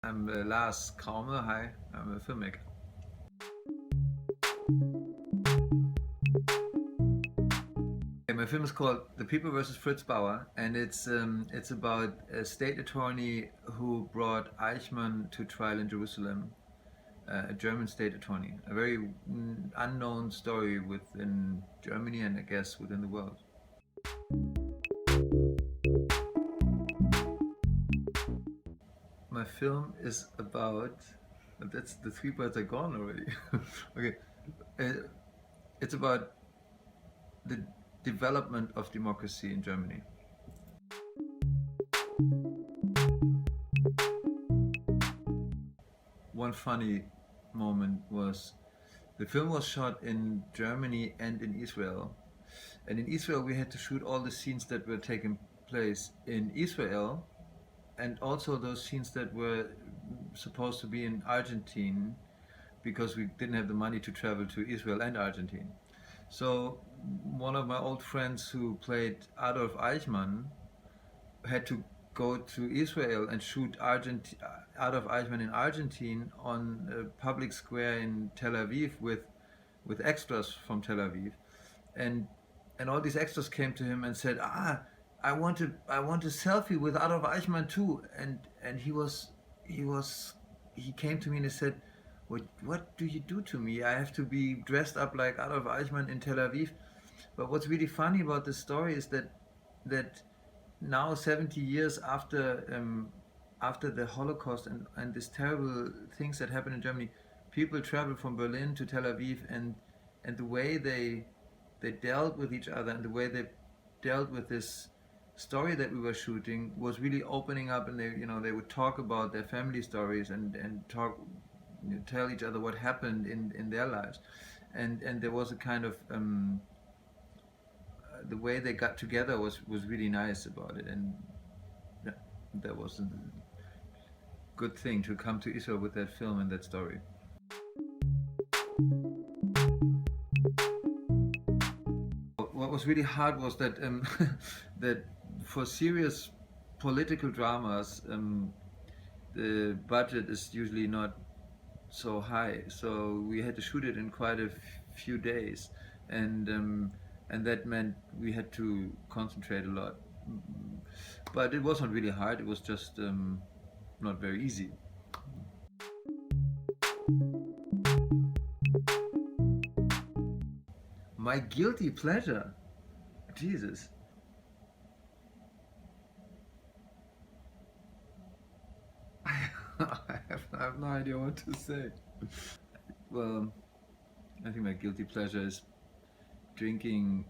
I'm Lars Kraume. Hi, I'm a filmmaker. My film is called The People versus Fritz Bauer, and it's about a state attorney who brought Eichmann to trial in Jerusalem, a German state attorney. A very unknown story within Germany and I guess within the world. My film is about, that's the three parts are gone already. Okay, it's about the development of democracy in Germany. One funny moment was the film was shot in Germany and in Israel. And in Israel we had to shoot all the scenes that were taking place in Israel, and also those scenes that were supposed to be in Argentine, because we didn't have the money to travel to Israel and Argentine. So one of my old friends who played Adolf Eichmann had to go to Israel and shoot Adolf Eichmann in Argentine on a public square in Tel Aviv with extras from Tel Aviv, and all these extras came to him and said, I want a selfie with Adolf Eichmann too, and he came to me and he said, what do you do to me? I have to be dressed up like Adolf Eichmann in Tel Aviv. But what's really funny about this story is that now 70 years after the Holocaust and these terrible things that happened in Germany, people travel from Berlin to Tel Aviv, and the way they dealt with each other and the way they dealt with this story that we were shooting was really opening up, and they would talk about their family stories and tell each other what happened in their lives, and there was a kind of the way they got together was really nice about it, and yeah, that was a good thing to come to Israel with that film and that story. What was really hard was that that for serious political dramas the budget is usually not so high, so we had to shoot it in quite a few days, and that meant we had to concentrate a lot. But it wasn't really hard, it was just not very easy. My guilty pleasure? Jesus. I have no idea what to say. Well, I think my guilty pleasure is drinking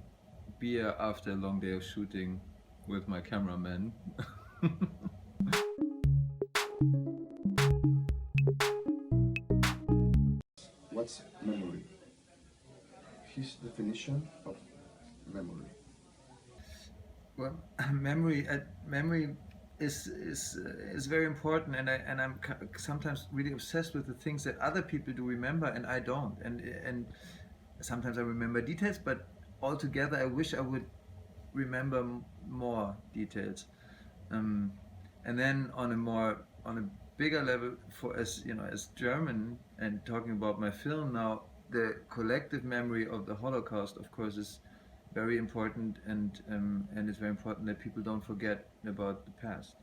beer after a long day of shooting with my cameraman. What's memory? His definition of memory. Well, memory is very important, and I'm sometimes really obsessed with the things that other people do remember and I don't, and sometimes I remember details, but altogether I wish I would remember more details, and then on a bigger level, as German and talking about my film now, the collective memory of the Holocaust, of course, is very important, and it's very important that people don't forget about the past.